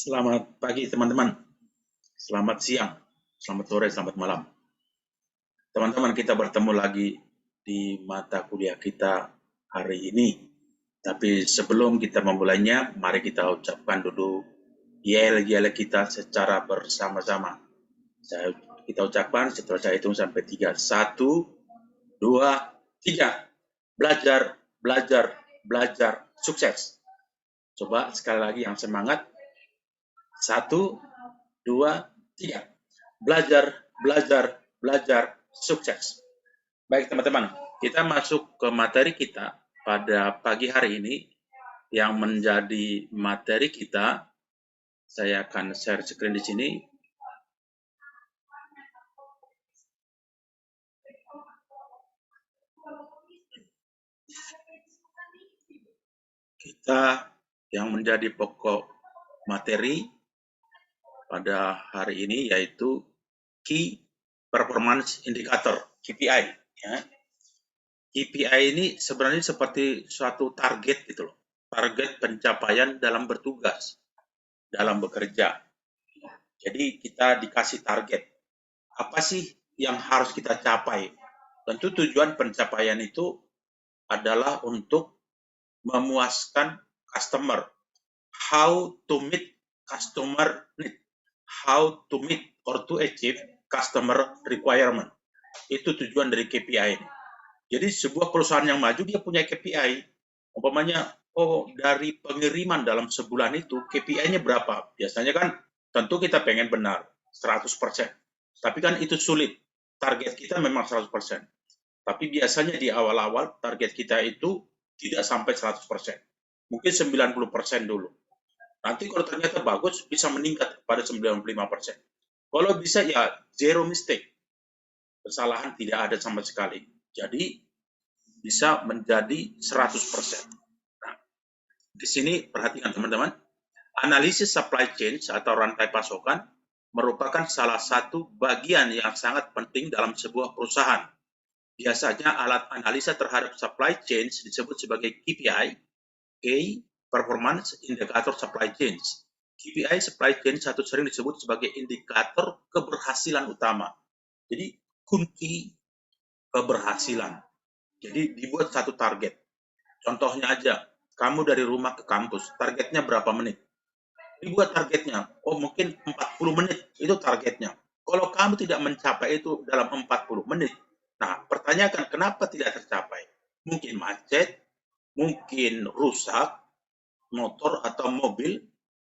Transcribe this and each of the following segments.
Selamat pagi teman-teman, selamat siang, selamat sore, selamat malam. Teman-teman, kita bertemu lagi di mata kuliah kita hari ini. Tapi sebelum kita memulainya, mari kita ucapkan dulu yel-yel kita secara bersama-sama. Kita ucapkan setelah saya hitung sampai 3. 1, 2, 3. Belajar, belajar, belajar, sukses. Coba sekali lagi yang semangat. 1, 2, 3. Belajar, belajar, belajar, sukses. Baik teman-teman, kita masuk ke materi kita pada pagi hari ini. Yang menjadi materi kita, saya akan share screen di sini. Kita yang menjadi pokok materi pada hari ini yaitu Key Performance Indicator, KPI. Ya. KPI ini sebenarnya seperti suatu target gitu loh, target pencapaian dalam bertugas, dalam bekerja. Jadi kita dikasih target, apa sih yang harus kita capai? Tentu tujuan pencapaian itu adalah untuk memuaskan customer. How to meet customer need. How to meet or to achieve customer requirement. Itu tujuan dari KPI ini. Jadi sebuah perusahaan yang maju dia punya KPI. Umpamanya, dari pengiriman dalam sebulan itu KPI-nya berapa? Biasanya kan tentu kita pengen benar 100%. Tapi kan itu sulit. Target kita memang 100%. Tapi biasanya di awal-awal target kita itu tidak sampai 100%. Mungkin 90% dulu. Nanti kalau ternyata bagus bisa meningkat pada 95%. Kalau bisa ya zero mistake. Kesalahan tidak ada sama sekali. Jadi bisa menjadi 100%. Nah, di sini perhatikan teman-teman, analisis supply chain atau rantai pasokan merupakan salah satu bagian yang sangat penting dalam sebuah perusahaan. Biasanya alat analisa terhadap supply chain disebut sebagai KPI, Key Performance Indicator Supply Chain. KPI supply chain satu sering disebut sebagai indikator keberhasilan utama. Jadi kunci keberhasilan. Jadi dibuat satu target. Contohnya aja, kamu dari rumah ke kampus, targetnya berapa menit? Dibuat targetnya, mungkin 40 menit, itu targetnya. Kalau kamu tidak mencapai itu dalam 40 menit, nah pertanyakan kenapa tidak tercapai? Mungkin macet, mungkin rusak, motor atau mobil,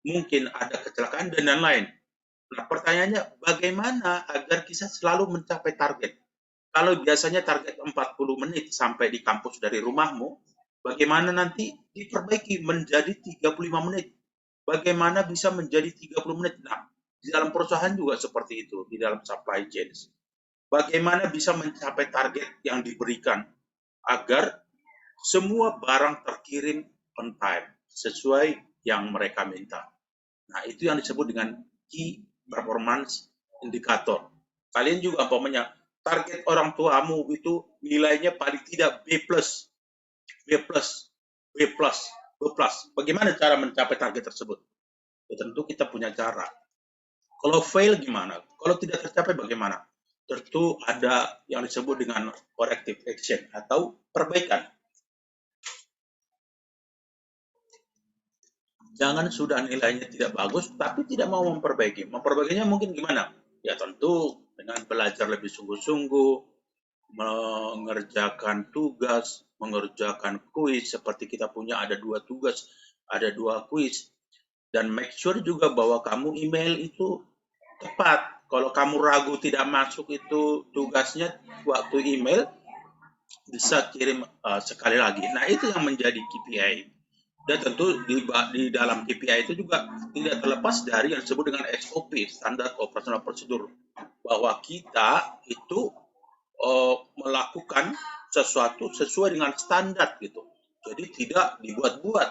mungkin ada kecelakaan dan lain-lain. Nah pertanyaannya bagaimana agar kita selalu mencapai target? Kalau biasanya target 40 menit sampai di kampus dari rumahmu, bagaimana nanti diperbaiki menjadi 35 menit? Bagaimana bisa menjadi 30 menit? Nah, di dalam perusahaan juga seperti itu, di dalam supply chain. Bagaimana bisa mencapai target yang diberikan agar semua barang terkirim on time, sesuai yang mereka minta. Nah, itu yang disebut dengan Key Performance Indicator. Kalian juga umpamanya target orang tuamu itu nilainya paling tidak B+, B+, B+, B+. Bagaimana cara mencapai target tersebut? Ya, tentu kita punya cara. Kalau fail gimana? Kalau tidak tercapai bagaimana? Tentu ada yang disebut dengan corrective action atau perbaikan. Jangan sudah nilainya tidak bagus, tapi tidak mau memperbaiki. Memperbaikinya mungkin gimana? Ya tentu dengan belajar lebih sungguh-sungguh, mengerjakan tugas, mengerjakan kuis, seperti kita punya ada 2 tugas, ada 2 kuis, dan make sure juga bahwa kamu email itu tepat. Kalau kamu ragu tidak masuk itu tugasnya waktu email, bisa kirim sekali lagi. Nah itu yang menjadi KPI. Dan tentu di dalam KPI itu juga tidak terlepas dari yang disebut dengan SOP, Standar Operational Procedure, bahwa kita itu melakukan sesuatu sesuai dengan standar gitu. Jadi tidak dibuat-buat,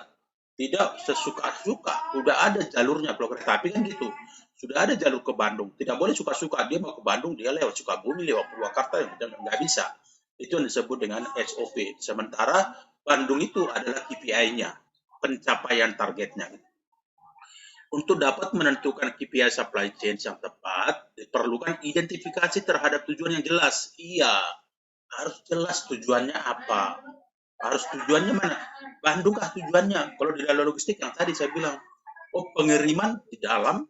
tidak sesuka-suka. Sudah ada jalurnya kalau kereta api kan gitu. Sudah ada jalur ke Bandung. Tidak boleh suka-suka dia mau ke Bandung dia lewat Sukabumi, lewat Purwakarta, nggak bisa. Itu yang disebut dengan SOP. Sementara Bandung itu adalah KPI-nya, pencapaian targetnya. Untuk dapat menentukan KPI supply chain yang tepat, diperlukan identifikasi terhadap tujuan yang jelas. Iya, harus jelas tujuannya apa. Harus tujuannya mana? Bandung kah tujuannya? Kalau di dalam logistik yang tadi saya bilang, pengiriman di dalam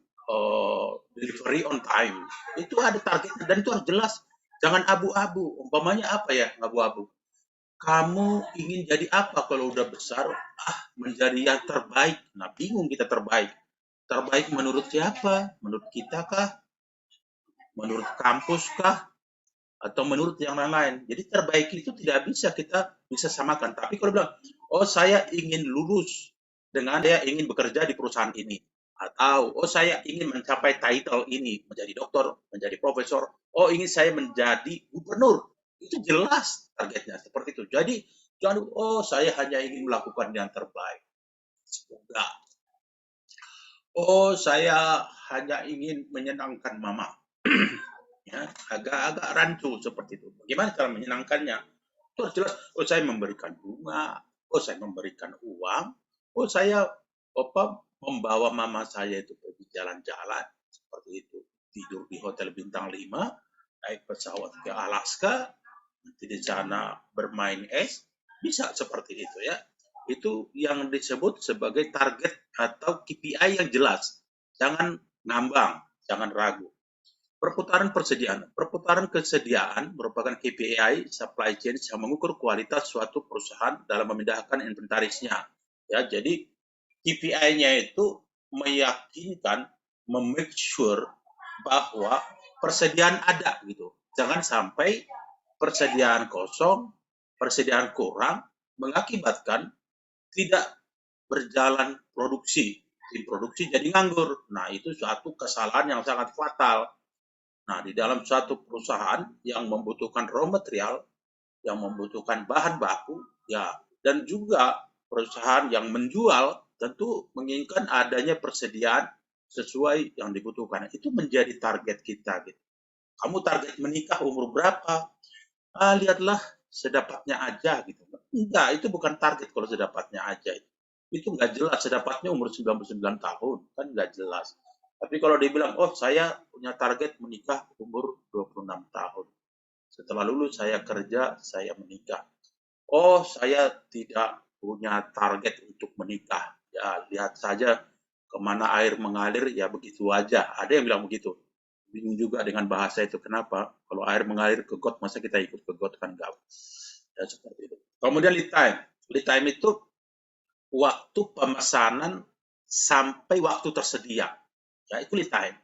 delivery on time. Itu ada target dan itu harus jelas. Jangan abu-abu. Umpamanya apa ya abu-abu? Kamu ingin jadi apa kalau udah besar? Menjadi yang terbaik. Nah, bingung kita terbaik. Terbaik menurut siapa? Menurut kita kah? Menurut kampus kah? Atau menurut yang lain-lain. Jadi terbaik itu tidak bisa kita bisa samakan. Tapi kalau bilang, oh saya ingin lulus dengan dia ingin bekerja di perusahaan ini. Atau, oh saya ingin mencapai title ini, menjadi dokter, menjadi profesor. Oh ingin saya menjadi gubernur. Itu jelas targetnya seperti itu. Jadi, jangan, oh saya hanya ingin melakukan yang terbaik. Enggak. Oh saya hanya ingin menyenangkan mama. Ya, agak-agak rancu seperti itu. Bagaimana cara menyenangkannya? Itu harus jelas. Oh, saya memberikan bunga. Oh, saya memberikan uang. Oh, saya membawa mama saya itu pergi jalan-jalan seperti itu. Tidur di hotel bintang 5, naik pesawat ke Alaska, nanti di sana bermain es, bisa seperti itu ya. Itu yang disebut sebagai target atau KPI yang jelas. Jangan ngambang, jangan ragu. Perputaran kesediaan merupakan KPI supply chain yang mengukur kualitas suatu perusahaan dalam memindahkan inventarisnya. Ya, jadi KPI-nya itu meyakinkan, memake sure bahwa persediaan ada gitu. Jangan sampai persediaan kosong, persediaan kurang mengakibatkan tidak berjalan produksi. Tim produksi jadi nganggur. Nah, itu suatu kesalahan yang sangat fatal. Nah, di dalam suatu perusahaan yang membutuhkan raw material, yang membutuhkan bahan baku, ya, dan juga perusahaan yang menjual tentu menginginkan adanya persediaan sesuai yang dibutuhkan. Itu menjadi target kita. Gitu. Kamu target menikah umur berapa? Lihatlah sedapatnya aja gitu. Enggak, itu bukan target kalau sedapatnya aja. Itu enggak jelas, sedapatnya umur 99 tahun, kan enggak jelas. Tapi kalau dibilang, oh saya punya target menikah umur 26 tahun. Setelah lulus saya kerja, saya menikah. Oh saya tidak punya target untuk menikah. Ya lihat saja kemana air mengalir, ya begitu aja. Ada yang bilang begitu. Bingung juga dengan bahasa itu. Kenapa? Kalau air mengalir ke got, masa kita ikut ke got kan enggak. Ya seperti itu. Kemudian lead time. Lead time itu waktu pemesanan sampai waktu tersedia. Ya, itu lead time.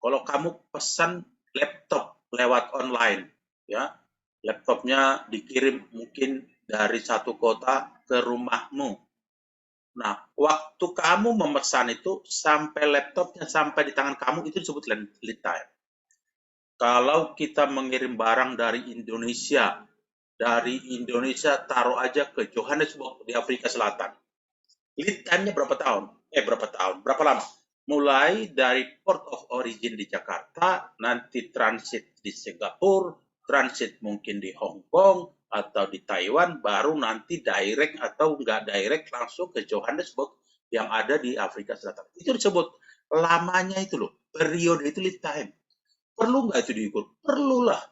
Kalau kamu pesan laptop lewat online, ya, laptopnya dikirim mungkin dari satu kota ke rumahmu. Nah, waktu kamu memesan itu sampai laptopnya sampai di tangan kamu itu disebut lead time. Kalau kita mengirim barang dari Indonesia taruh aja ke Johannesburg di Afrika Selatan. Lead time-nya berapa tahun? Berapa lama? Mulai dari port of origin di Jakarta, nanti transit di Singapura, transit mungkin di Hong Kong atau di Taiwan, baru nanti direct atau nggak direct langsung ke Johannesburg yang ada di Afrika Selatan. Itu disebut lamanya itu loh, periode itu lead time. Perlu nggak itu diukur? Perlulah.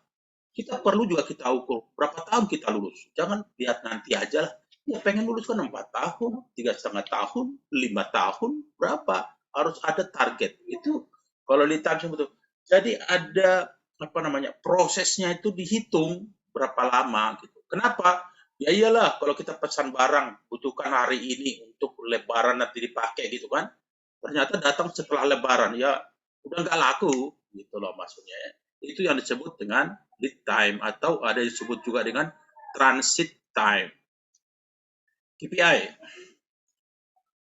Kita perlu juga kita ukur berapa tahun kita lulus. Jangan lihat nanti aja lah. Ya pengen lulus kan 4 tahun, 3,5 tahun, 5 tahun, berapa? Harus ada target. Itu kalau lead time betul. Jadi ada apa namanya prosesnya itu dihitung berapa lama gitu. Kenapa? Ya iyalah kalau kita pesan barang butuhkan hari ini untuk lebaran nanti dipakai gitu kan. Ternyata datang setelah lebaran ya udah nggak laku gitu loh maksudnya. Itu yang disebut dengan lead time atau ada disebut juga dengan transit time. KPI.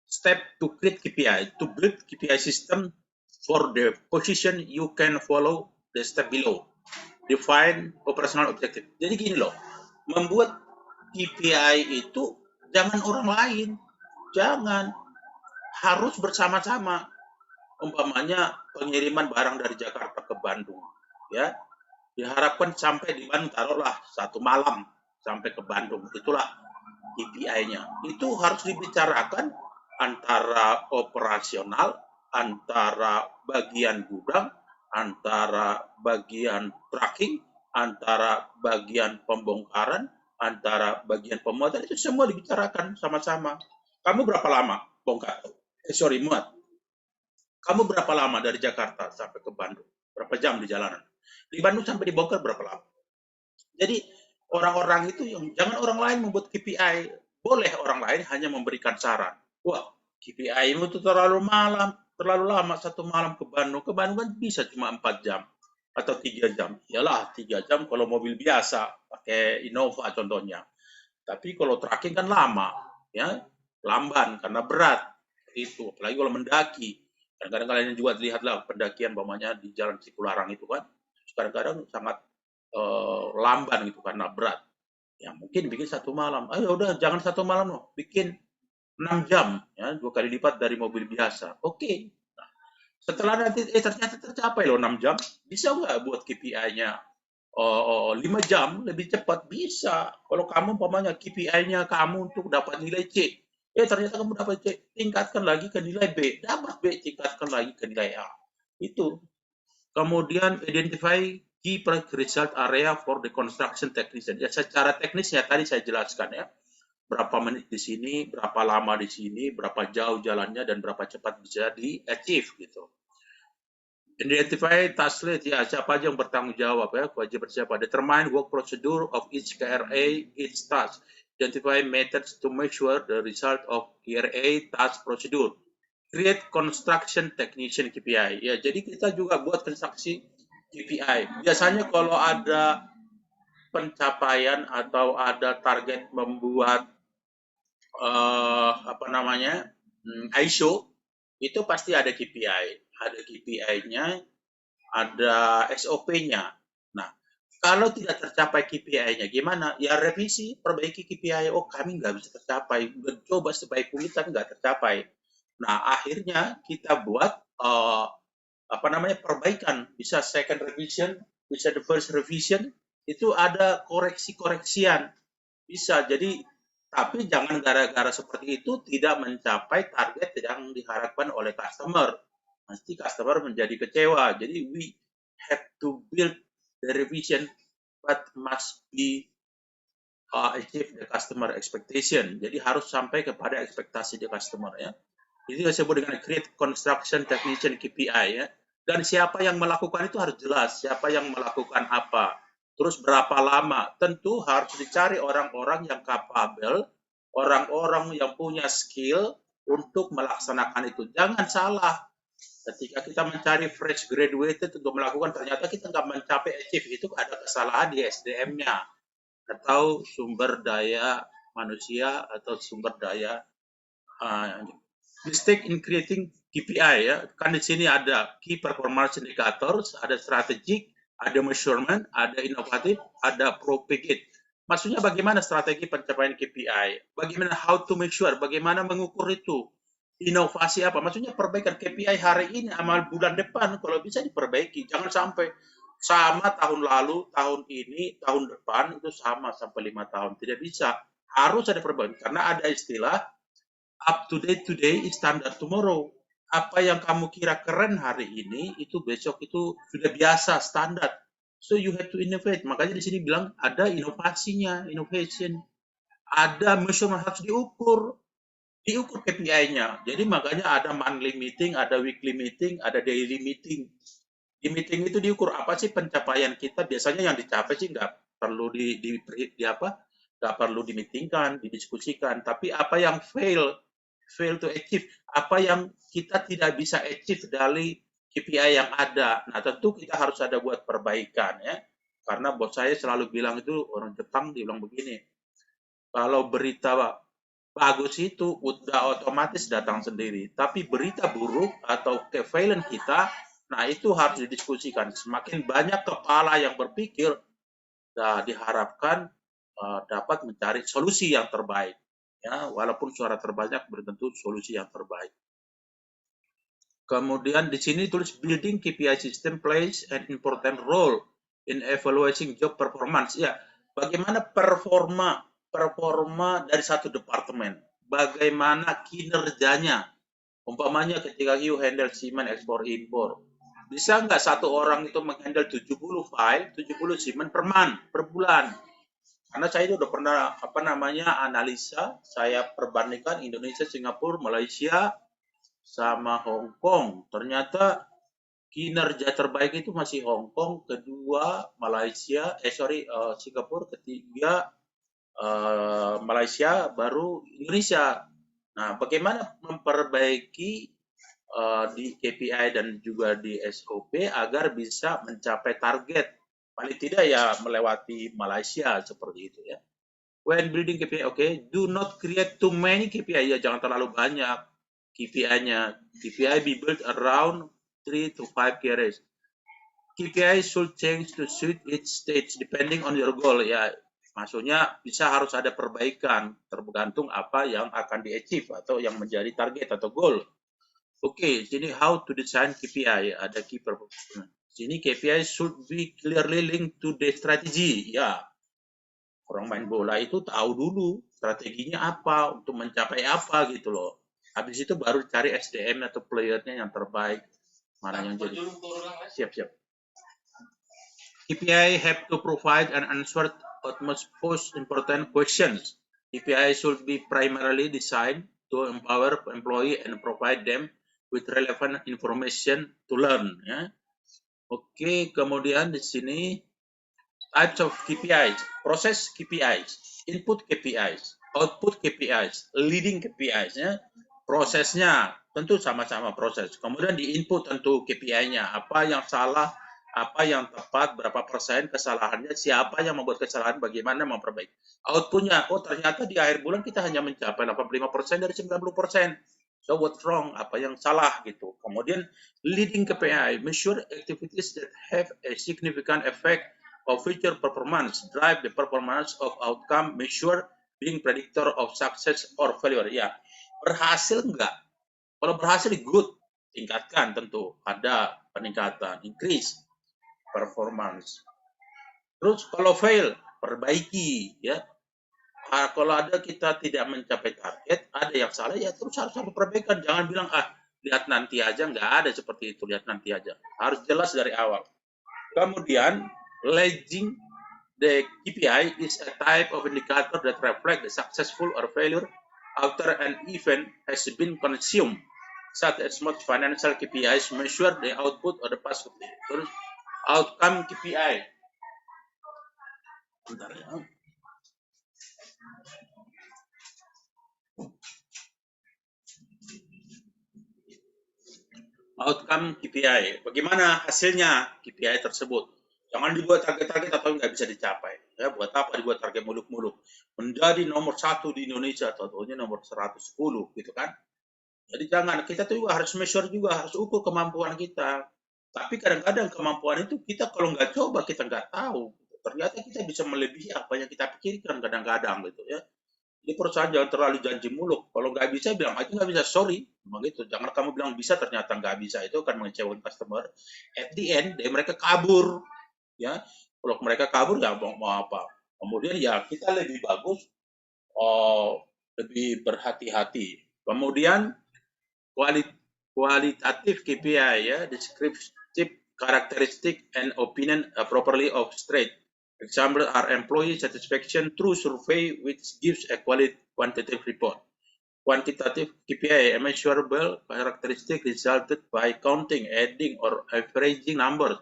Step to create KPI. To build KPI system for the position you can follow the step below. Define operational objective. Jadi gini loh, membuat KPI itu jangan orang lain. Jangan. Harus bersama-sama. Umpamanya pengiriman barang dari Jakarta ke Bandung. Ya, diharapkan sampai di Bandung taruhlah 1 malam sampai ke Bandung. Itulah KPI-nya. Itu harus dibicarakan antara operasional antara bagian gudang, antara bagian tracking, antara bagian pembongkaran, antara bagian pemuatan, itu semua dibicarakan sama-sama. Kamu berapa lama bongkar? Muat. Kamu berapa lama dari Jakarta sampai ke Bandung? Berapa jam di jalanan? Di Bandung sampai dibongkar berapa lama? Jadi orang-orang itu yang jangan orang lain membuat KPI. Boleh orang lain hanya memberikan saran. Wah, KPI itu terlalu lama 1 malam ke Bandung. Ke Bandung kan bisa cuma 4 jam atau 3 jam. Yalah 3 jam kalau mobil biasa, pakai Innova contohnya. Tapi kalau tracking kan lama, ya lamban karena berat. Itu, apalagi kalau mendaki. Kadang-kadang kalian juga lihatlah pendakian bawahnya di Jalan Cipularang itu kan, kadang-kadang sangat lamban gitu karena berat. Ya mungkin bikin 1 malam. Ayo udah jangan 1 malam loh, bikin 6 jam ya, 2 kali lipat dari mobil biasa. Oke. Nah, setelah nanti ternyata tercapai loh 6 jam, bisa nggak buat KPI-nya 5 jam lebih cepat? Bisa. Kalau kamu umpamanya KPI-nya kamu untuk dapat nilai C, ternyata kamu dapat C, tingkatkan lagi ke nilai B, dapat B, tingkatkan lagi ke nilai A. Itu. Kemudian identify key result area for the construction technician. Ya secara teknis ya tadi saya jelaskan ya. Berapa menit di sini, berapa lama di sini, berapa jauh jalannya, dan berapa cepat bisa di-achieve gitu. Identify task list, ya siapa aja yang bertanggung jawab ya, kewajiban siapa. Determine work procedure of each KRA, each task. Identify methods to measure the result of KRA task procedure. Create construction technician KPI. Ya, jadi kita juga buat construction KPI. Biasanya kalau ada pencapaian atau ada target membuat ISO, itu pasti ada KPI. Ada KPI-nya, ada SOP-nya. Nah, kalau tidak tercapai KPI-nya, gimana? Ya revisi, perbaiki KPI. Oh, kami nggak bisa tercapai. Udah coba sebaik mungkin, tapi nggak tercapai. Nah, akhirnya kita buat perbaikan. Bisa second revision, bisa the first revision. Itu ada koreksi-koreksian. Bisa. Jadi, tapi jangan gara-gara seperti itu tidak mencapai target yang diharapkan oleh customer. Pasti customer menjadi kecewa. Jadi we have to build the revision but must be achieve the customer expectation. Jadi harus sampai kepada ekspektasi the customer ya. Itu disebut dengan create construction technician KPI ya. Dan siapa yang melakukan itu harus jelas. Siapa yang melakukan apa. Terus berapa lama. Tentu harus dicari orang-orang yang capable, orang-orang yang punya skill untuk melaksanakan itu. Jangan salah. Ketika kita mencari fresh graduated untuk melakukan, ternyata kita nggak mencapai achieve, itu ada kesalahan di SDM-nya atau sumber daya manusia atau sumber daya mistake in creating KPI ya. Kan di sini ada key performance indicators, ada strategic, ada measurement, ada inovatif, ada propagate. Maksudnya bagaimana strategi pencapaian KPI? Bagaimana how to measure? Bagaimana mengukur itu? Inovasi apa? Maksudnya perbaikan KPI hari ini amal bulan depan kalau bisa diperbaiki. Jangan sampai sama tahun lalu, tahun ini, tahun depan itu sama sampai 5 tahun. Tidak bisa. Harus ada perbaikan karena ada istilah up to date today is standard tomorrow. Apa yang kamu kira keren hari ini itu besok itu sudah biasa standar. So you have to innovate. Makanya di sini bilang ada inovasinya, innovation. Ada measurement harus diukur KPI-nya. Jadi makanya ada monthly meeting, ada weekly meeting, ada daily meeting. Di meeting itu diukur apa sih pencapaian kita. Biasanya yang dicapai sih nggak perlu nggak perlu dimitingkan, didiskusikan. Tapi apa yang fail to achieve, apa yang kita tidak bisa achieve dari KPI yang ada. Nah tentu kita harus ada buat perbaikan ya. Karena bos saya selalu bilang itu, orang Jepang dibilang begini, kalau berita bagus itu udah otomatis datang sendiri. Tapi berita buruk atau kefailan kita, nah itu harus didiskusikan. Semakin banyak kepala yang berpikir, diharapkan dapat mencari solusi yang terbaik. Ya, walaupun suara terbanyak belum tentu solusi yang terbaik. Kemudian di sini tulis building KPI system plays an important role in evaluating job performance. Ya, bagaimana performa dari satu departemen, bagaimana kinerjanya. Umpamanya ketika you handle shipment ekspor impor, bisa nggak satu orang itu menghandle 70 file, 70 shipment per bulan? Karena saya itu udah pernah analisa, saya perbandingkan Indonesia, Singapura, Malaysia, sama Hong Kong. Ternyata kinerja terbaik itu masih Hong Kong, kedua Malaysia, Singapura, ketiga Malaysia, baru Indonesia. Nah, bagaimana memperbaiki di KPI dan juga di SOP agar bisa mencapai target, paling tidak ya melewati Malaysia seperti itu ya. When building KPI, do not create too many KPI, ya jangan terlalu banyak KPI-nya. KPI be built around 3 to 5 key areas. KPI should change to suit each stage depending on your goal, ya. Maksudnya bisa harus ada perbaikan tergantung apa yang akan di-achieve atau yang menjadi target atau goal. Sini how to design KPI, ada key performance. Sini KPI should be clearly linked to the strategy, ya. Orang main bola itu tahu dulu strateginya apa untuk mencapai apa gitu loh. Habis itu baru cari SDM atau playernya yang terbaik, mana yang jadi. Siap. KPI have to provide an answer to most important questions. KPI should be primarily designed to empower employee and provide them with relevant information to learn. Ya. Kemudian di sini types of KPIs, proses KPIs, input KPIs, output KPIs, leading KPIs. Ya. Prosesnya tentu sama-sama proses. Kemudian di input tentu KPI-nya, apa yang salah, apa yang tepat, berapa persen kesalahannya, siapa yang membuat kesalahan, bagaimana memperbaiki. Outputnya, ternyata di akhir bulan kita hanya mencapai 85% dari 90%. So what's wrong? Apa yang salah gitu. Kemudian leading KPI, measure activities that have a significant effect of future performance, drive the performance of outcome, measure being predictor of success or failure. Ya, berhasil enggak? Kalau berhasil, good, tingkatkan tentu, ada peningkatan, increase performance. Terus kalau fail, perbaiki ya. Kalau ada kita tidak mencapai target, ada yang salah ya terus harus perbaikan. Jangan bilang lihat nanti aja, nggak ada seperti itu, lihat nanti aja. Harus jelas dari awal. Kemudian leading the KPI is a type of indicator that reflect the successful or failure after an event has been consumed, such as most financial KPIs measure the output of the past. Terus outcome KPI. Bentar ya. Outcome KPI. Bagaimana hasilnya KPI tersebut? Jangan dibuat target-target atau nggak bisa dicapai. Ya, buat apa dibuat target muluk-muluk? Menjadi nomor 1 di Indonesia atau nomor 110 gitu kan? Jadi jangan, kita tuh juga harus measure juga, harus ukur kemampuan kita. Tapi kadang-kadang kemampuan itu kita kalau nggak coba kita nggak tahu. Ternyata kita bisa melebihi apa yang kita pikirkan kadang-kadang gitu ya. Jadi perusahaan jangan terlalu janji muluk. Kalau nggak bisa bilang aja nggak bisa, sorry. Memang gitu. Jangan kamu bilang bisa ternyata nggak bisa, itu akan mengecewakan customer. At the end, mereka kabur. Ya, kalau mereka kabur nggak mau apa. Kemudian ya kita lebih bagus, lebih berhati-hati. Kemudian qualitative KPI, ya, descriptive characteristic and opinion properly of straight. Example are employee satisfaction through survey, which gives a quantitative report. Quantitative KPI, a measurable characteristic resulted by counting, adding, or averaging numbers.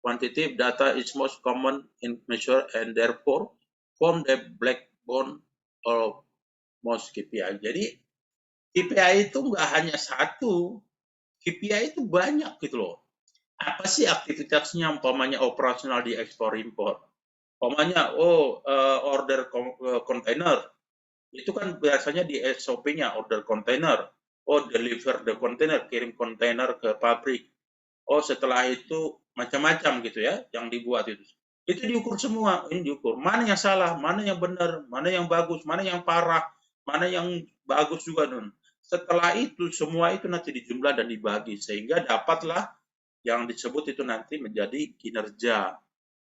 Quantitative data is most common in measure and therefore form the backbone of most KPI. Jadi KPI itu nggak hanya satu, KPI itu banyak gitu loh. Apa sih aktivitasnya, umpamanya operasional di ekspor impor? Umpamanya, order kontainer, itu kan biasanya di SOP-nya order kontainer. Deliver the container, kirim kontainer ke pabrik. Setelah itu macam-macam gitu ya, yang dibuat itu. Itu diukur semua, ini diukur. Mana yang salah, mana yang benar, mana yang bagus, mana yang parah, mana yang bagus juga. Setelah itu, semua itu nanti dijumlah dan dibagi, sehingga dapatlah yang disebut itu nanti menjadi kinerja.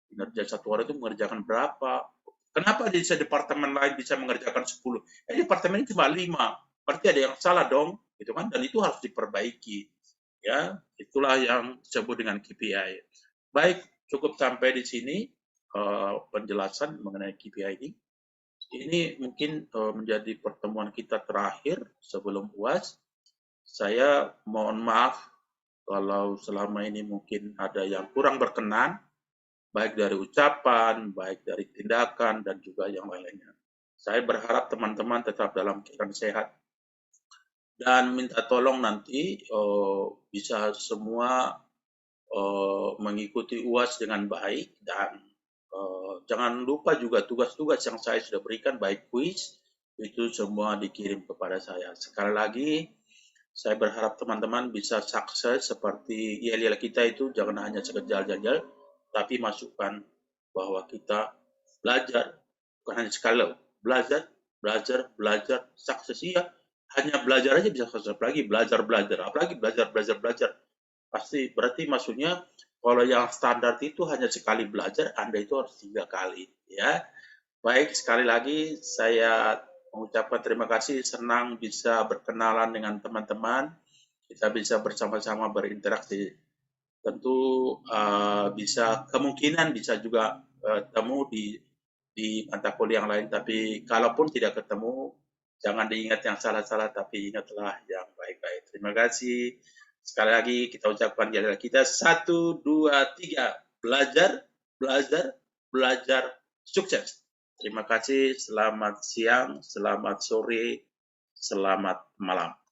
Kinerja satu orang itu mengerjakan berapa. Kenapa di departemen lain bisa mengerjakan 10? Departemen ini cuma 5. Berarti ada yang salah dong. gitu kan, dan itu harus diperbaiki. Ya, itulah yang disebut dengan KPI. Baik, cukup sampai di sini penjelasan mengenai KPI ini. Ini mungkin menjadi pertemuan kita terakhir sebelum UAS. Saya mohon maaf kalau selama ini mungkin ada yang kurang berkenan, baik dari ucapan, baik dari tindakan, dan juga yang lainnya. Saya berharap teman-teman tetap dalam keadaan sehat dan minta tolong nanti bisa semua mengikuti UAS dengan baik, dan jangan lupa juga tugas-tugas yang saya sudah berikan, baik kuis, itu semua dikirim kepada saya. Sekali lagi, saya berharap teman-teman bisa sukses seperti yel-yel kita itu, jangan hanya sekedar jajal, tapi masukkan bahwa kita belajar, bukan hanya sekali loh, belajar, belajar, belajar, sukses iya, hanya belajar aja bisa sukses, apalagi belajar, apalagi belajar, belajar. Pasti berarti maksudnya kalau yang standar itu hanya sekali belajar, Anda itu harus 3 kali, ya. Baik, sekali lagi saya mengucapkan terima kasih, senang bisa berkenalan dengan teman-teman, kita bisa bersama-sama berinteraksi. Tentu bisa kemungkinan bisa juga temu di mata kuliah yang lain, tapi kalaupun tidak ketemu, jangan diingat yang salah-salah, tapi ingatlah yang baik-baik. Terima kasih. Sekali lagi kita ucapkan jalan kita 1, 2, 3. Belajar, belajar, belajar, sukses. Terima kasih, selamat siang, selamat sore, selamat malam.